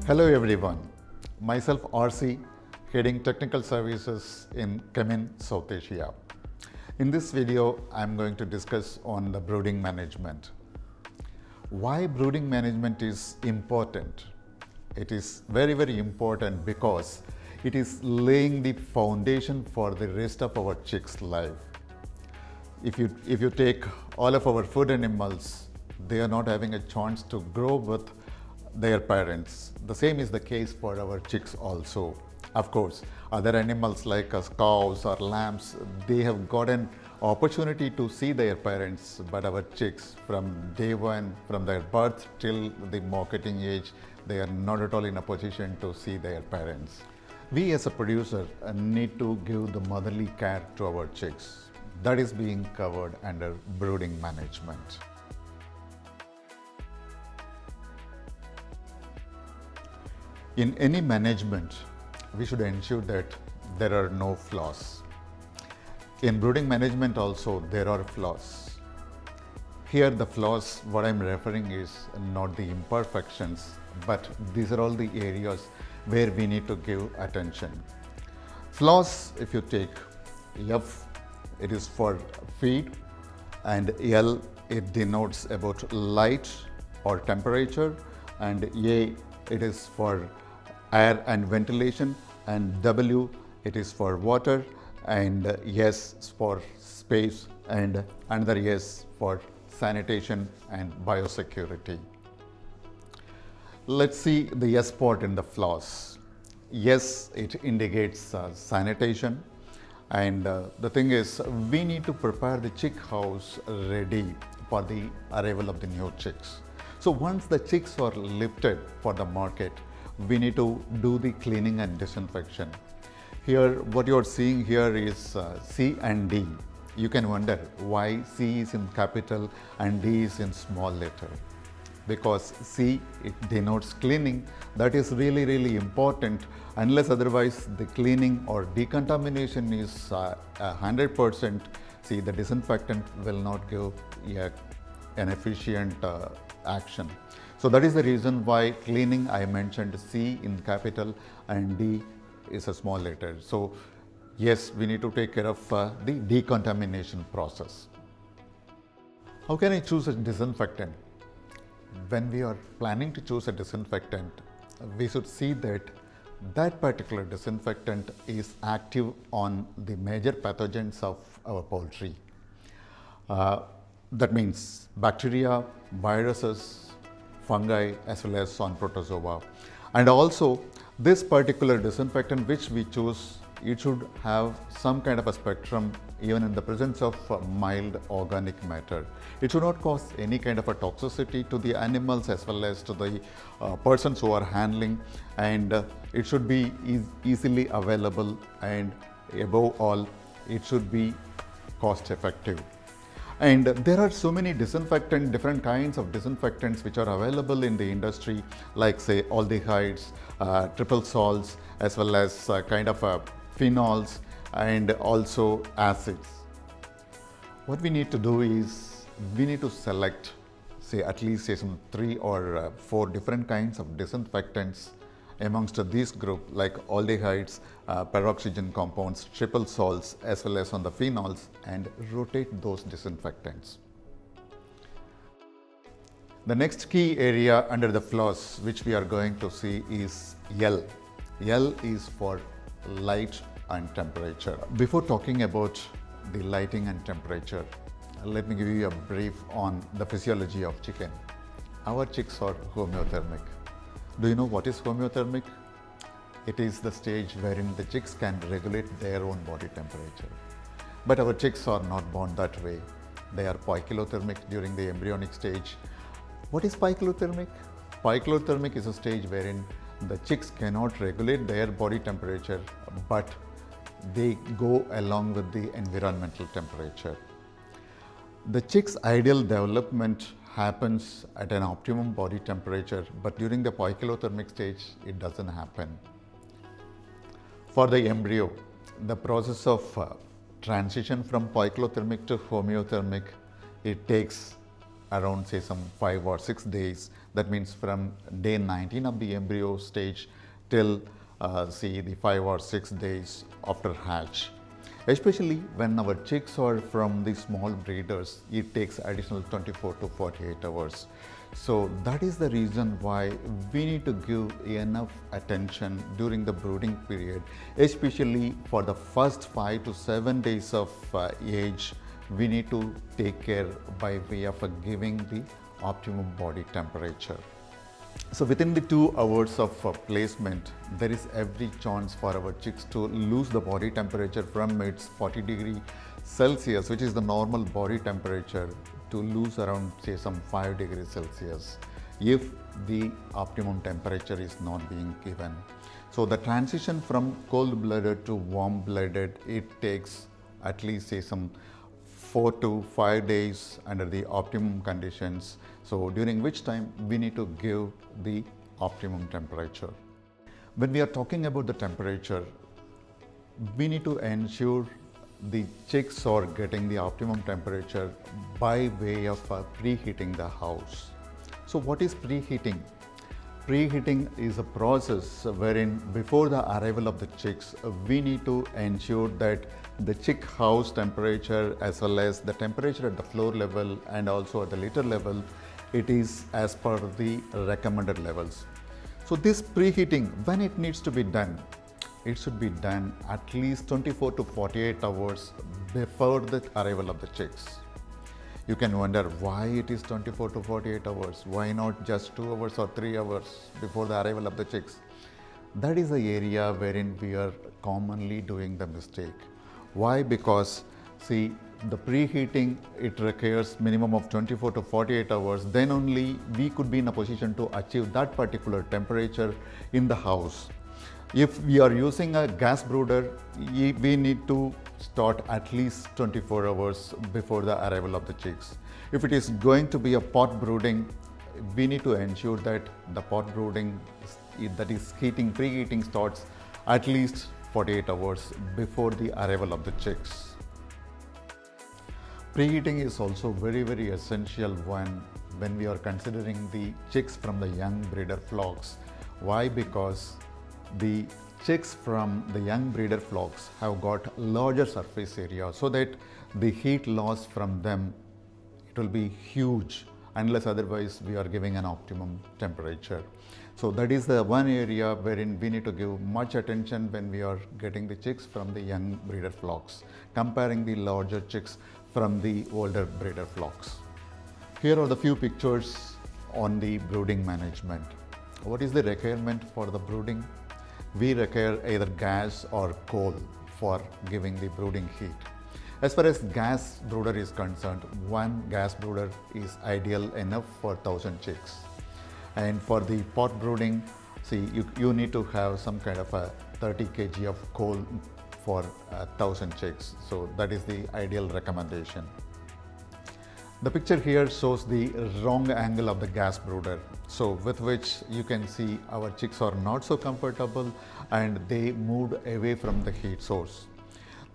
Hello everyone, myself RC, heading technical services in Kemin, South Asia. In this video, I'm going to discuss on the brooding management. Why brooding management is important? It is very important because it is laying the foundation for the rest of our chicks' life. If you take all of our food animals, they are not having a chance to grow with their parents. The same is the case for our chicks also. Of course, other animals like cows or lambs, they have got an opportunity to see their parents, but our chicks from day one, from their birth till the marketing age, they are not at all in a position to see their parents. We as a producer need to give the motherly care to our chicks. That is being covered under brooding management. In any management, we should ensure that there are no flaws. In brooding management also, there are flaws. Here the flaws, what I'm referring is not the imperfections, but these are all the areas where we need to give attention. Flaws, if you take F, it is for feed, and L, it denotes about light or temperature, and A, it is for air and ventilation, and W, it is for water, and S for space, and another S for sanitation and biosecurity. Let's see the S part in the flaws. Yes, it indicates sanitation, and the thing is, we need to prepare the chick house ready for the arrival of the new chicks. So once the chicks are lifted for the market, we need to do the cleaning and disinfection. Here, what you are seeing here is C and D. You can wonder why C is in capital and D is in small letter. Because C, it denotes cleaning. That is really important. Unless otherwise the cleaning or decontamination is 100%, see, the disinfectant will not give an efficient action. So that is the reason why cleaning, I mentioned C in capital and D is a small letter. So yes, we need to take care of the decontamination process. How can I choose a disinfectant? When we are planning to choose a disinfectant, we should see that that particular disinfectant is active on the major pathogens of our poultry. That means bacteria, viruses, fungi, as well as on protozoa. And also, this particular disinfectant which we choose, it should have some kind of a spectrum even in the presence of mild organic matter. It should not cause any kind of a toxicity to the animals as well as to the persons who are handling, and it should be easily available, and above all, it should be cost effective. And there are so many different kinds of disinfectants which are available in the industry, like say aldehydes, triple salts, as well as kind of phenols, and also acids. What we need to do is we need to select, say, at least some 3 or 4 different kinds of disinfectants amongst this group, like aldehydes, peroxygen compounds, triple salts, as well as on the phenols, and rotate those disinfectants. The next key area under the flaws which we are going to see is L. L is for light and temperature. Before talking about the lighting and temperature, let me give you a brief on the physiology of chicken. Our chicks are homeothermic. Do you know what is homeothermic? It is the stage wherein the chicks can regulate their own body temperature. But our chicks are not born that way. They are poikilothermic during the embryonic stage. What is poikilothermic? Poikilothermic is a stage wherein the chicks cannot regulate their body temperature, but they go along with the environmental temperature. The chick's ideal development happens at an optimum body temperature, but during the poikilothermic stage, it doesn't happen. For the embryo, the process of transition from poikilothermic to homeothermic, it takes around say some 5 or 6 days. That means from day 19 of the embryo stage till see the 5 or 6 days after hatch. Especially when our chicks are from the small breeders, it takes additional 24 to 48 hours. So that is the reason why we need to give enough attention during the brooding period, especially for the first 5 to 7 days of age. We need to take care by way of giving the optimum body temperature. So within the 2 hours of placement, there is every chance for our chicks to lose the body temperature from its 40 degree Celsius, which is the normal body temperature, to lose around say some 5 degrees Celsius if the optimum temperature is not being given. So the transition from cold-blooded to warm-blooded, it takes at least say some 4 to 5 days under the optimum conditions. So during which time we need to give the optimum temperature. When we are talking about the temperature, we need to ensure the chicks are getting the optimum temperature by way of preheating the house. So what is preheating? Preheating is a process wherein before the arrival of the chicks, we need to ensure that the chick house temperature as well as the temperature at the floor level and also at the litter level, it is as per the recommended levels. So this preheating, when it needs to be done, it should be done at least 24 to 48 hours before the arrival of the chicks. You can wonder why it is 24 to 48 hours. Why not just 2 hours or 3 hours before the arrival of the chicks? That is the area wherein we are commonly doing the mistake. Why? Because see, the preheating, it requires minimum of 24 to 48 hours. Then only we could be in a position to achieve that particular temperature in the house. If we are using a gas brooder, we need to start at least 24 hours before the arrival of the chicks. If it is going to be a pot brooding, we need to ensure that the pot brooding, that is preheating starts at least 48 hours before the arrival of the chicks. Preheating is also very essential when we are considering the chicks from the young breeder flocks. Why? Because the chicks from the young breeder flocks have got larger surface area, so that the heat loss from them, it will be huge unless otherwise we are giving an optimum temperature. So that is the one area wherein we need to give much attention when we are getting the chicks from the young breeder flocks, comparing the larger chicks from the older breeder flocks. Here are the few pictures on the brooding management. What is the requirement for the brooding? We require either gas or coal for giving the brooding heat. As far as gas brooder is concerned, one gas brooder is ideal enough for 1000 chicks. And for the pot brooding, see, you need to have some kind of a 30 kg of coal for 1000 chicks. So that is the ideal recommendation. The picture here shows the wrong angle of the gas brooder, so with which you can see our chicks are not so comfortable and they moved away from the heat source.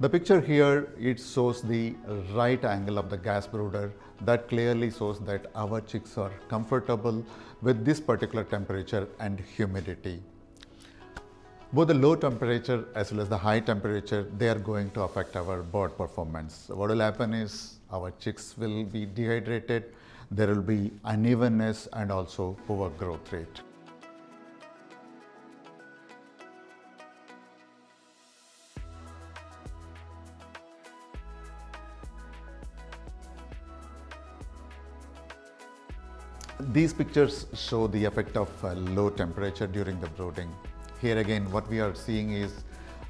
The picture here, it shows the right angle of the gas brooder. That clearly shows that our chicks are comfortable with this particular temperature and humidity. Both the low temperature as well as the high temperature, they are going to affect our bird performance. What will happen is our chicks will be dehydrated, there will be unevenness and also poor growth rate. These pictures show the effect of low temperature during the brooding. Here again, what we are seeing is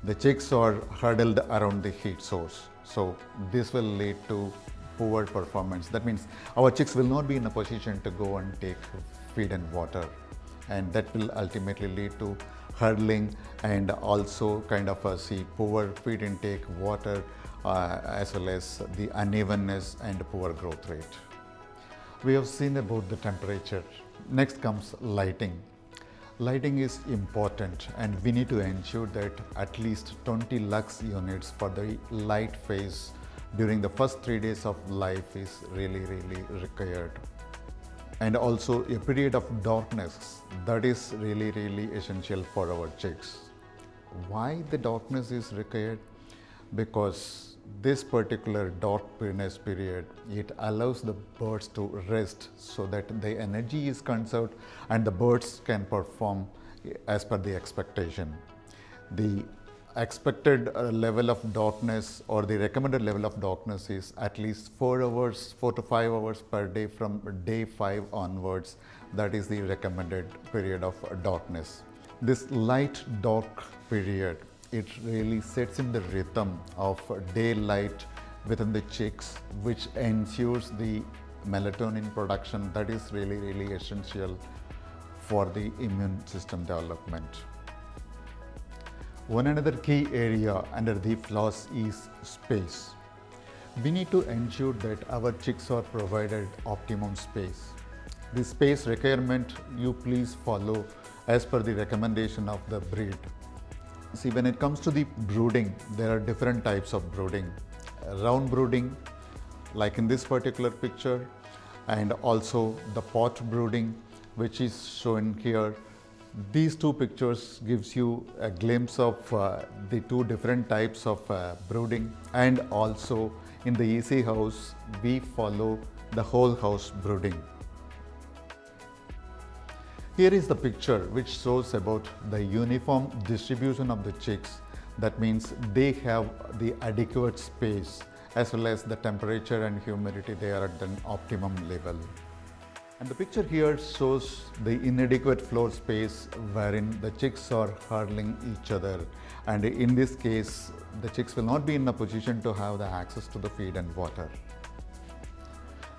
the chicks are huddled around the heat source. So this will lead to poor performance. That means our chicks will not be in a position to go and take feed and water. And that will ultimately lead to huddling and also kind of poor feed intake, water, as well as the unevenness and poor growth rate. We have seen about the temperature. Next comes lighting. Lighting is important and we need to ensure that at least 20 lux units for the light phase during the first 3 days of life is really required. And also a period of darkness, that is really essential for our chicks. Why the darkness is required? Because this particular darkness period, it allows the birds to rest so that the energy is conserved and the birds can perform as per the expectation. The expected level of darkness, or the recommended level of darkness, is at least 4 hours, 4 to 5 hours per day from day 5 onwards. That is the recommended period of darkness. This light dark period, it really sets in the rhythm of daylight within the chicks, which ensures the melatonin production that is really essential for the immune system development. One another key area under the floss is space. We need to ensure that our chicks are provided optimum space. The space requirement you please follow as per the recommendation of the breed. See, when it comes to the brooding, there are different types of brooding. Round brooding, like in this particular picture, and also the pot brooding, which is shown here. These two pictures gives you a glimpse of the two different types of brooding. And also in the EC house, we follow the whole house brooding. Here is the picture which shows about the uniform distribution of the chicks. That means they have the adequate space, as well as the temperature and humidity, they are at an optimum level. And the picture here shows the inadequate floor space wherein the chicks are hurdling each other. And in this case, the chicks will not be in a position to have the access to the feed and water.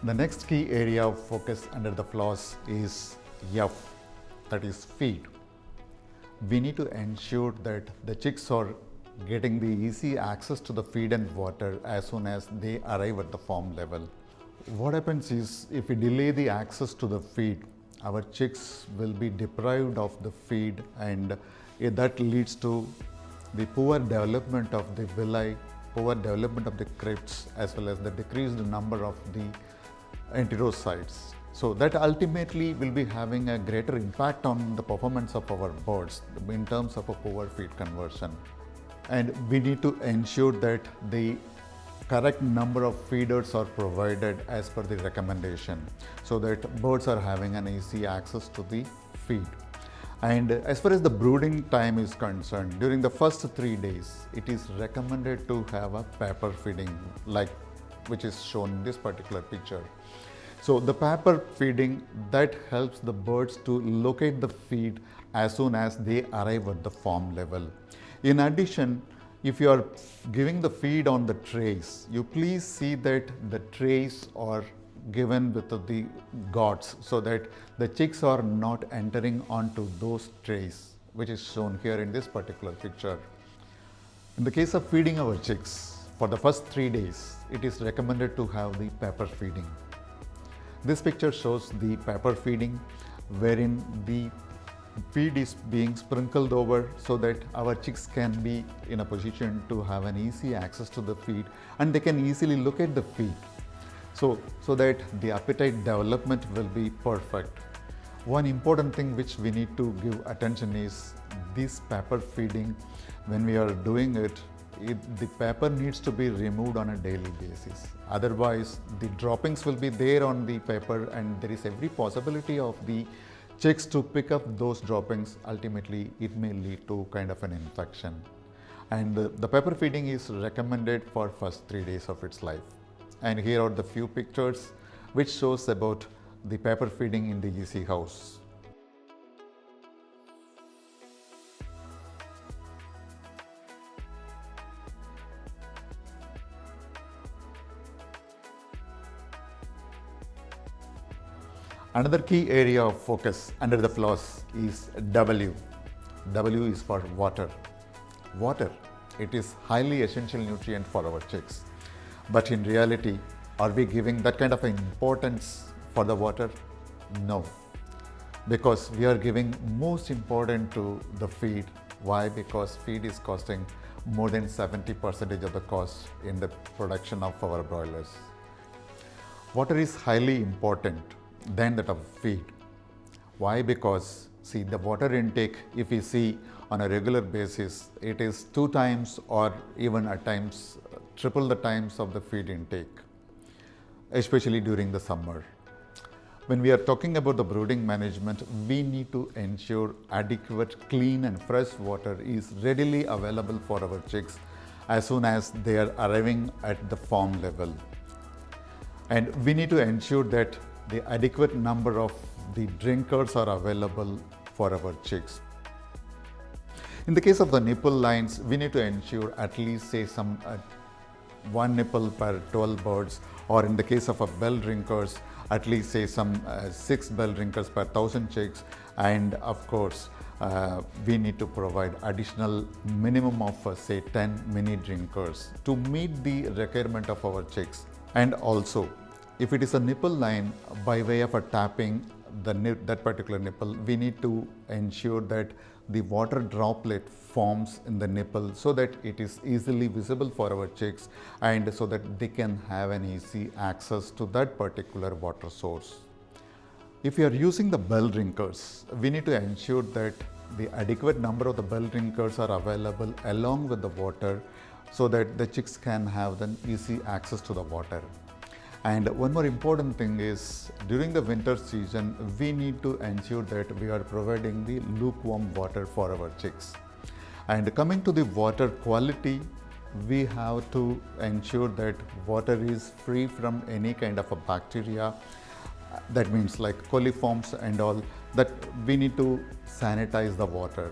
The next key area of focus under the floss is F, that is feed. We need to ensure that the chicks are getting the easy access to the feed and water as soon as they arrive at the form level. What happens is, if we delay the access to the feed, our chicks will be deprived of the feed, and that leads to the poor development of the villi, poor development of the crypts, as well as the decreased number of the enterocytes. So that ultimately will be having a greater impact on the performance of our birds in terms of a poor feed conversion. And we need to ensure that the correct number of feeders are provided as per the recommendation, so that birds are having an easy access to the feed. And as far as the brooding time is concerned, during the first 3 days, it is recommended to have a paper feeding, like which is shown in this particular picture. So the paper feeding, that helps the birds to locate the feed as soon as they arrive at the form level. In addition, if you are giving the feed on the trays, you please see that the trays are given with the gourds, so that the chicks are not entering onto those trays, which is shown here in this particular picture. In the case of feeding our chicks, for the first 3 days, it is recommended to have the paper feeding. This picture shows the paper feeding, wherein the feed is being sprinkled over so that our chicks can be in a position to have an easy access to the feed, and they can easily locate the feed, so that the appetite development will be perfect. One important thing which we need to give attention is this paper feeding. When we are doing it, the paper needs to be removed on a daily basis. Otherwise, the droppings will be there on the paper, and there is every possibility of the chicks to pick up those droppings. Ultimately, it may lead to kind of an infection. And the pepper feeding is recommended for first 3 days of its life. And here are the few pictures which shows about the pepper feeding in the EC house. Another key area of focus under the floss is W. W is for water. Water, it is highly essential nutrient for our chicks. But in reality, are we giving that kind of importance for the water? No. Because we are giving most important to the feed. Why? Because feed is costing more than 70% of the cost in the production of our broilers. Water is highly important than that of feed. Why? Because see, the water intake, if we see on a regular basis, it is 2 times or even at times triple the times of the feed intake, especially during the summer. When we are talking about the brooding management, we need to ensure adequate, clean and fresh water is readily available for our chicks as soon as they are arriving at the farm level. And we need to ensure that the adequate number of the drinkers are available for our chicks. In the case of the nipple lines, we need to ensure at least say some 1 nipple per 12 birds, or in the case of a bell drinkers, at least say some 6 bell drinkers per 1000 chicks. And of course, we need to provide additional minimum of say 10 mini drinkers to meet the requirement of our chicks. And also, if it is a nipple line, by way of a tapping that particular nipple, we need to ensure that the water droplet forms in the nipple so that it is easily visible for our chicks and so that they can have an easy access to that particular water source. If you are using the bell drinkers, we need to ensure that the adequate number of the bell drinkers are available along with the water so that the chicks can have an easy access to the water. And one more important thing is, during the winter season, we need to ensure that we are providing the lukewarm water for our chicks. And coming to the water quality, we have to ensure that water is free from any kind of a bacteria. That means like coliforms and all, that we need to sanitize the water.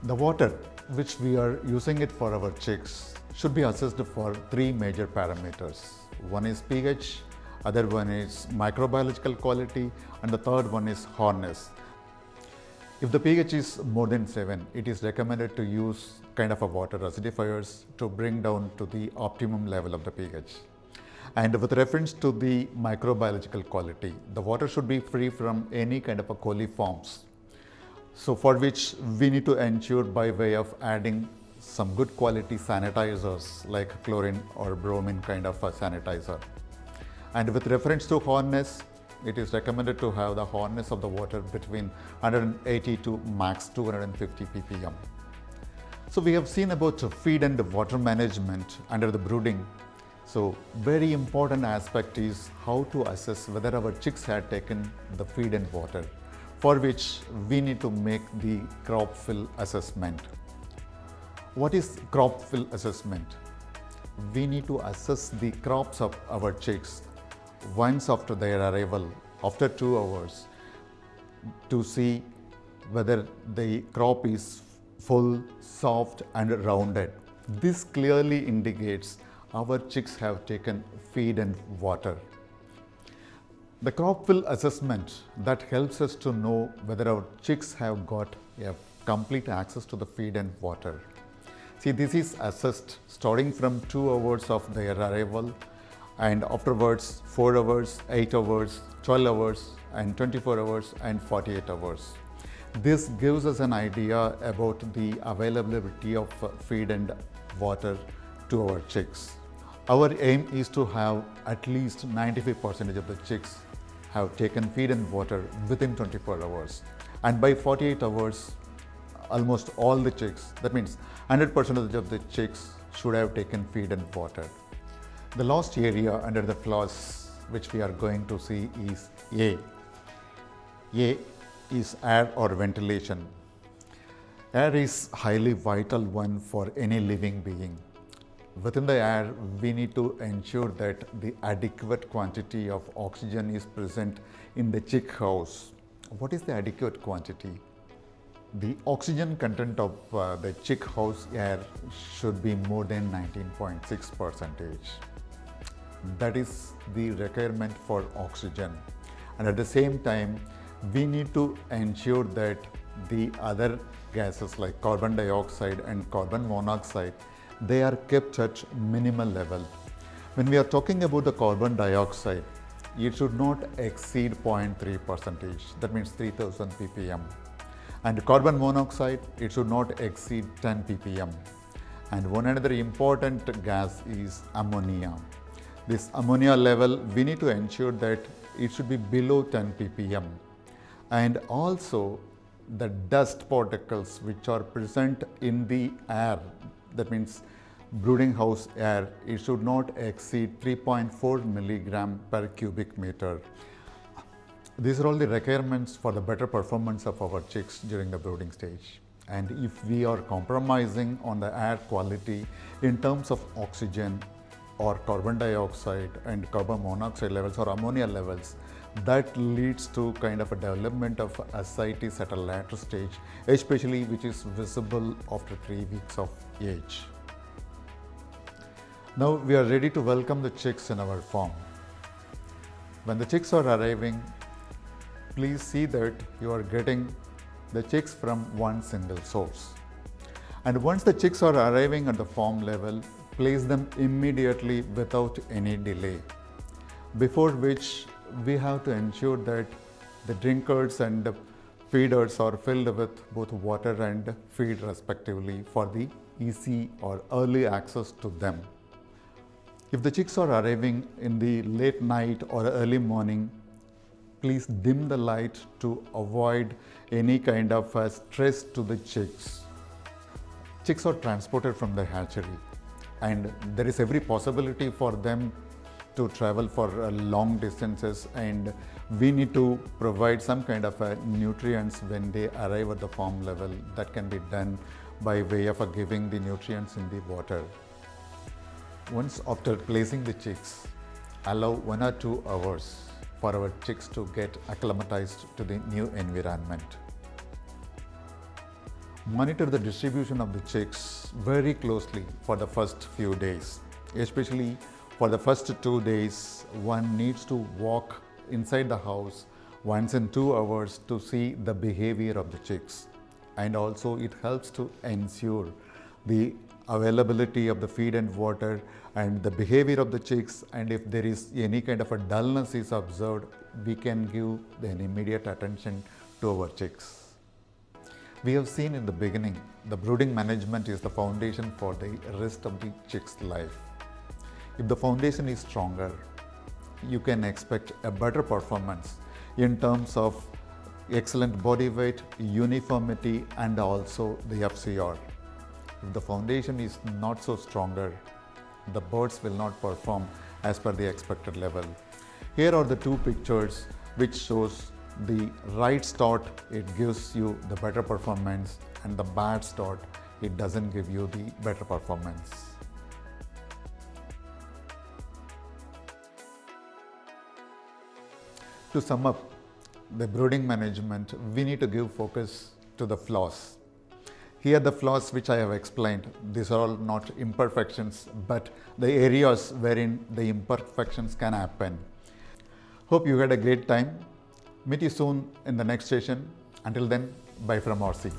The water which we are using it for our chicks should be assessed for 3 major parameters. One is pH, other one is microbiological quality, and the third one is hardness. If the pH is more than 7, it is recommended to use kind of a water acidifiers to bring down to the optimum level of the pH. And with reference to the microbiological quality, the water should be free from any kind of a coliforms. So for which we need to ensure by way of adding some good quality sanitizers like chlorine or bromine kind of a sanitizer. And with reference to hardness, it is recommended to have the hardness of the water between 180 to max 250 ppm. So we have seen about feed and water management under the brooding. So very important aspect is how to assess whether our chicks have taken the feed and water, for which we need to make the crop fill assessment. What is crop fill assessment? We need to assess the crops of our chicks once after their arrival, after 2 hours, to see whether the crop is full, soft and rounded. This clearly indicates our chicks have taken feed and water. The crop fill assessment that helps us to know whether our chicks have got a complete access to the feed and water. See, this is assessed starting from 2 hours of their arrival, and afterwards 4 hours, 8 hours, 12 hours and 24 hours and 48 hours. This gives us an idea about the availability of feed and water to our chicks. Our aim is to have at least 95% of the chicks have taken feed and water within 24 hours. And by 48 hours, almost all the chicks, that means 100% of the chicks should have taken feed and water. The last area under the flaws which we are going to see is A. A is air or ventilation. Air is highly vital one for any living being. Within the air, we need to ensure that the adequate quantity of oxygen is present in the chick house. What is the adequate quantity? The oxygen content of the chick house air should be more than 19.6%. That is the requirement for oxygen. And at the same time, we need to ensure that the other gases like carbon dioxide and carbon monoxide, they are kept at minimal level. When we are talking about the carbon dioxide, it should not exceed 0.3%, that means 3000 ppm. And carbon monoxide, it should not exceed 10 ppm. And one another important gas is ammonia. This ammonia level, we need to ensure that it should be below 10 ppm. And also the dust particles which are present in the air, that means brooding house air, it should not exceed 3.4 milligram per cubic meter. These are all the requirements for the better performance of our chicks during the brooding stage. And if we are compromising on the air quality in terms of oxygen or carbon dioxide and carbon monoxide levels or ammonia levels, that leads to kind of a development of ascites at a later stage, especially which is visible after 3 weeks of age. Now we are ready to welcome the chicks in our farm. When the chicks are arriving, please see that you are getting the chicks from one single source. And once the chicks are arriving at the farm level, place them immediately without any delay. Before which we have to ensure that the drinkers and the feeders are filled with both water and feed respectively for the easy or early access to them. If the chicks are arriving in the late night or early morning, please dim the light to avoid any kind of stress to the chicks. Chicks are transported from the hatchery and there is every possibility for them to travel for long distances, and we need to provide some kind of nutrients when they arrive at the farm level. That can be done by way of giving the nutrients in the water. Once after placing the chicks, allow 1 or 2 hours for our chicks to get acclimatized to the new environment. Monitor the distribution of the chicks very closely for the first few days. Especially for the first 2 days, one needs to walk inside the house once in 2 hours to see the behavior of the chicks. And also it helps to ensure the availability of the feed and water and the behavior of the chicks, and if there is any kind of a dullness is observed, we can give an immediate attention to our chicks. We have seen in the beginning, the brooding management is the foundation for the rest of the chick's life. If the foundation is stronger, you can expect a better performance in terms of excellent body weight, uniformity, and also the FCR. If the foundation is not so stronger, the birds will not perform as per the expected level. Here are the 2 pictures which shows the right start, it gives you the better performance, and the bad start, it doesn't give you the better performance. To sum up the brooding management, we need to give focus to the flaws. Here the flaws which I have explained, these are all not imperfections, but the areas wherein the imperfections can happen. Hope you had a great time. Meet you soon in the next session. Until then, bye from RC.